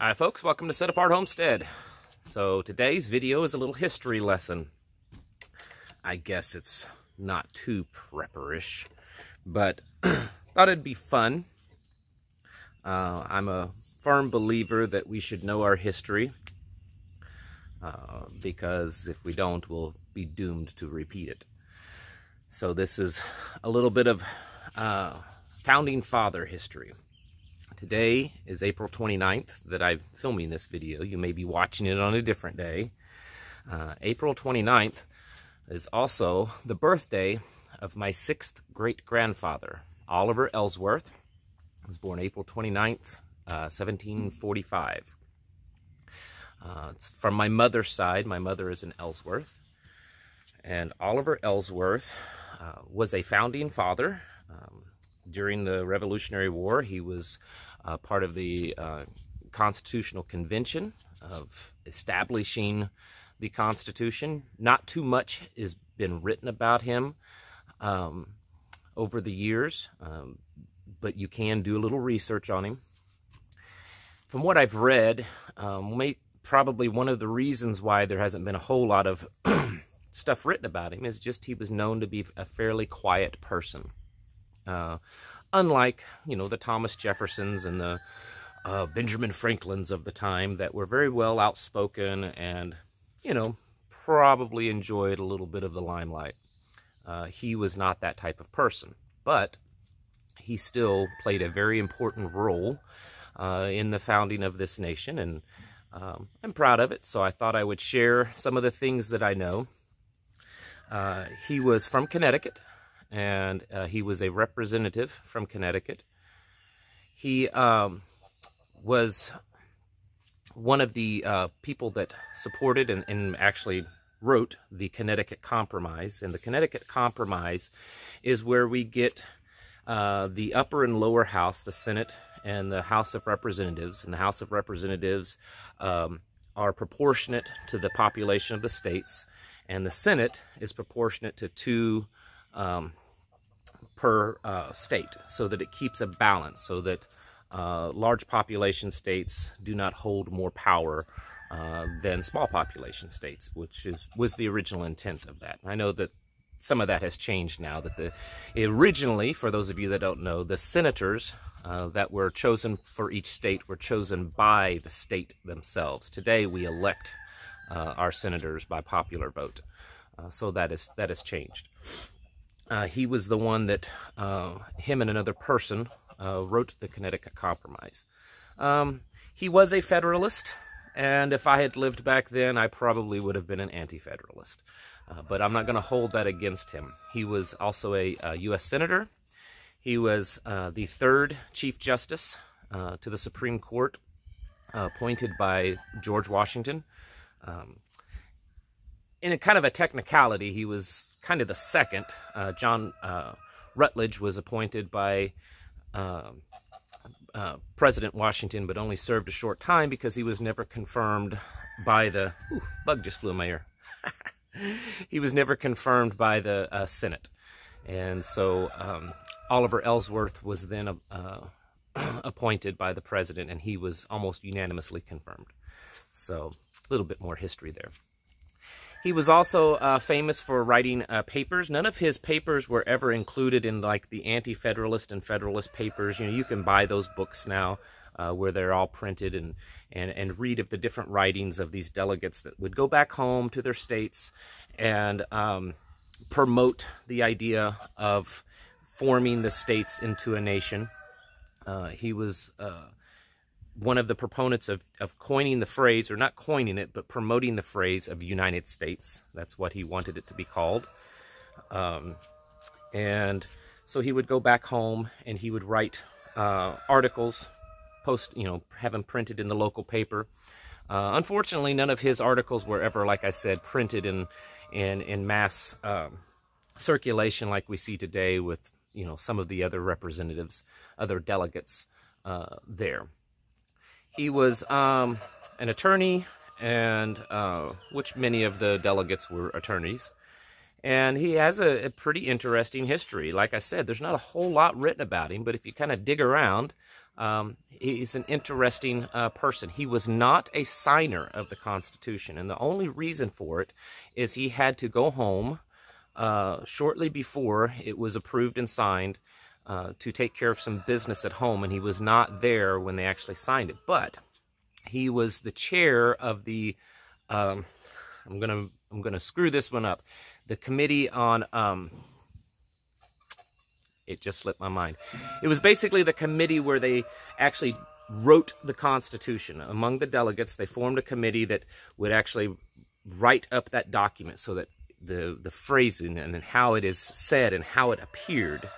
Hi folks, welcome to Set Apart Homestead. So today's video is a little history lesson. I guess it's not too prepperish, but thought it'd be fun. I'm a firm believer that we should know our history because if we don't, we'll be doomed to repeat it. So this is a little bit of Founding Father history. Today is April 29th that I'm filming this video. You may be watching it on a different day. April 29th is also the birthday of my 6th great-grandfather, Oliver Ellsworth. He was born April 29th, 1745. It's from my mother's side. My mother is an Ellsworth. And Oliver Ellsworth was a founding father. During the Revolutionary War, he was part of the Constitutional Convention of establishing the Constitution. Not too much has been written about him over the years, but you can do a little research on him. From what I've read, probably one of the reasons why there hasn't been a whole lot of stuff written about him is just he was known to be a fairly quiet person. Unlike, the Thomas Jeffersons and the Benjamin Franklins of the time that were very well outspoken and, probably enjoyed a little bit of the limelight. He was not that type of person, but he still played a very important role in the founding of this nation, and I'm proud of it, so I thought I would share some of the things that I know. He was from Connecticut. And he was a representative from Connecticut. He was one of the people that supported and actually wrote the Connecticut Compromise. And the Connecticut Compromise is where we get the upper and lower house, the Senate and the House of Representatives. And the House of Representatives are proportionate to the population of the states. And the Senate is proportionate to 2 per state, so that it keeps a balance, so that large population states do not hold more power than small population states, which was the original intent of that. I know that some of that has changed now, that originally, for those of you that don't know, the senators that were chosen for each state were chosen by the state themselves. Today we elect our senators by popular vote, so that has changed. He was the one that, him and another person, wrote the Connecticut Compromise. He was a Federalist, and if I had lived back then, I probably would have been an anti-Federalist. But I'm not going to hold that against him. He was also a U.S. Senator. He was the 3rd Chief Justice to the Supreme Court, appointed by George Washington. In a kind of a technicality, he was kind of the 2nd. John Rutledge was appointed by President Washington, but only served a short time because he was never confirmed by the... Ooh, bug just flew in my ear. He was never confirmed by the Senate. And so Oliver Ellsworth was then appointed by the president, and he was almost unanimously confirmed. So a little bit more history there. He was also famous for writing papers. None of his papers were ever included in like the Anti-Federalist and Federalist papers. You can buy those books now where they're all printed and read of the different writings of these delegates that would go back home to their states and promote the idea of forming the states into a nation. He was one of the proponents of coining the phrase, or not coining it, but promoting the phrase of United States. That's what he wanted it to be called. And so he would go back home and he would write articles, have them printed in the local paper. Unfortunately, none of his articles were ever, like I said, printed in mass circulation like we see today with, some of the other representatives, other delegates there. He was an attorney, and which many of the delegates were attorneys. And he has a pretty interesting history. Like I said, there's not a whole lot written about him, but if you kind of dig around, He's an interesting person. He was not a signer of the Constitution, and the only reason for it is he had to go home shortly before it was approved and signed to take care of some business at home, and he was not there when they actually signed it. But he was the chair of the I'm gonna screw this one up. The committee on it just slipped my mind. It was basically the committee where they actually wrote the Constitution. Among the delegates, they formed a committee that would actually write up that document so that the phrasing and how it is said and how it appeared,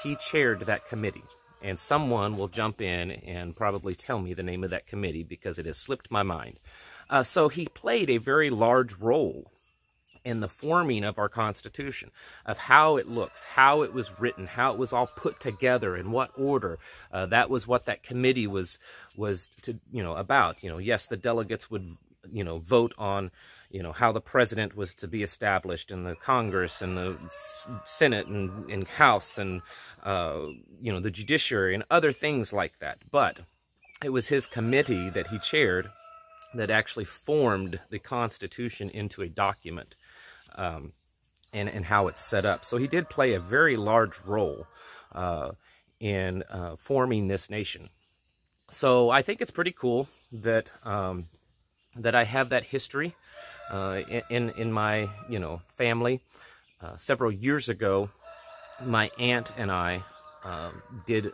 he chaired that committee. And someone will jump in and probably tell me the name of that committee because it has slipped my mind. So he played a very large role in the forming of our Constitution, of how it looks, how it was written, how it was all put together, in what order. That was what that committee was to, about. Yes, the delegates would, vote on, how the president was to be established, and the Congress and the Senate and House and, the judiciary and other things like that. But it was his committee that he chaired that actually formed the Constitution into a document. And how it's set up. So he did play a very large role in forming this nation. So I think it's pretty cool that that I have that history in my family. Several years ago, my aunt and I did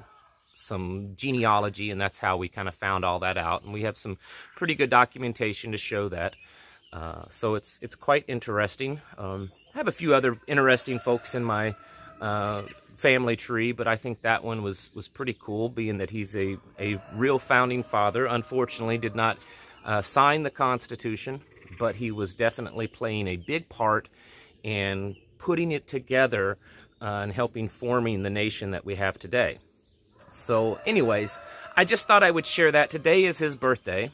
some genealogy, and that's how we kind of found all that out. And we have some pretty good documentation to show that. So it's quite interesting. I have a few other interesting folks in my family tree, but I think that one was pretty cool, being that he's a real founding father. Unfortunately, did not sign the Constitution, but he was definitely playing a big part in putting it together and helping forming the nation that we have today. So anyways, I just thought I would share that. Today is his birthday.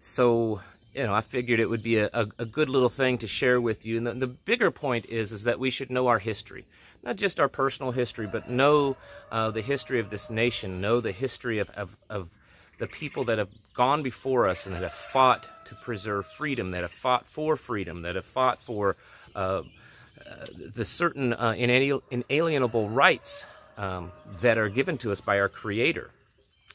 So I figured it would be a good little thing to share with you. And the bigger point is that we should know our history. Not just our personal history, but know the history of this nation, know the history of the people that have gone before us and that have fought to preserve freedom, that have fought for freedom, that have fought for the certain inalienable rights that are given to us by our Creator.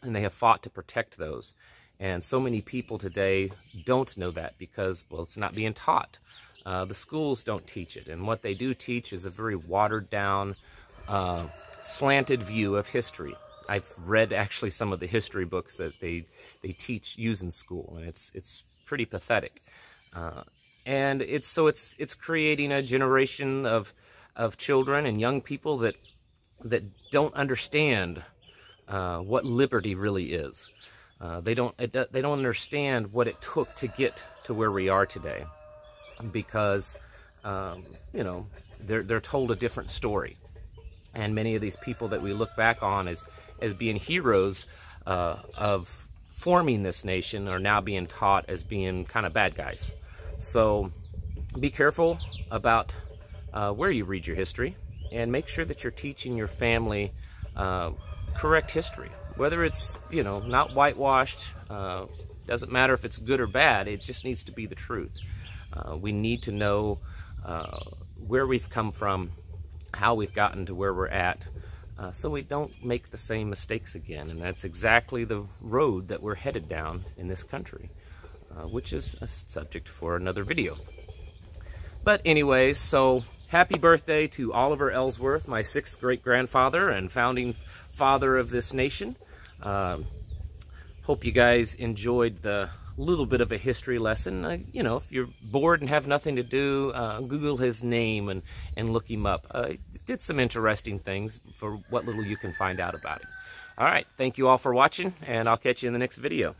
And they have fought to protect those. And so many people today don't know that because, well, it's not being taught. The schools don't teach it. And what they do teach is a very watered down, slanted view of history. I've read actually some of the history books that they use in school, and it's pretty pathetic. And it's creating a generation of children and young people that don't understand what liberty really is. They don't understand what it took to get to where we are today, because they're told a different story, and many of these people that we look back on as being heroes of forming this nation are now being taught as being kind of bad guys. So be careful about where you read your history, and make sure that you're teaching your family correct history. Whether it's, not whitewashed, doesn't matter if it's good or bad, it just needs to be the truth. We need to know where we've come from, how we've gotten to where we're at, so we don't make the same mistakes again. And that's exactly the road that we're headed down in this country, which is a subject for another video. But anyways, so happy birthday to Oliver Ellsworth, my 6th great-grandfather and founding father of this nation. Hope you guys enjoyed the little bit of a history lesson. If you're bored and have nothing to do, Google his name and look him up. Did some interesting things for what little you can find out about him. All right, thank you all for watching, and I'll catch you in the next video.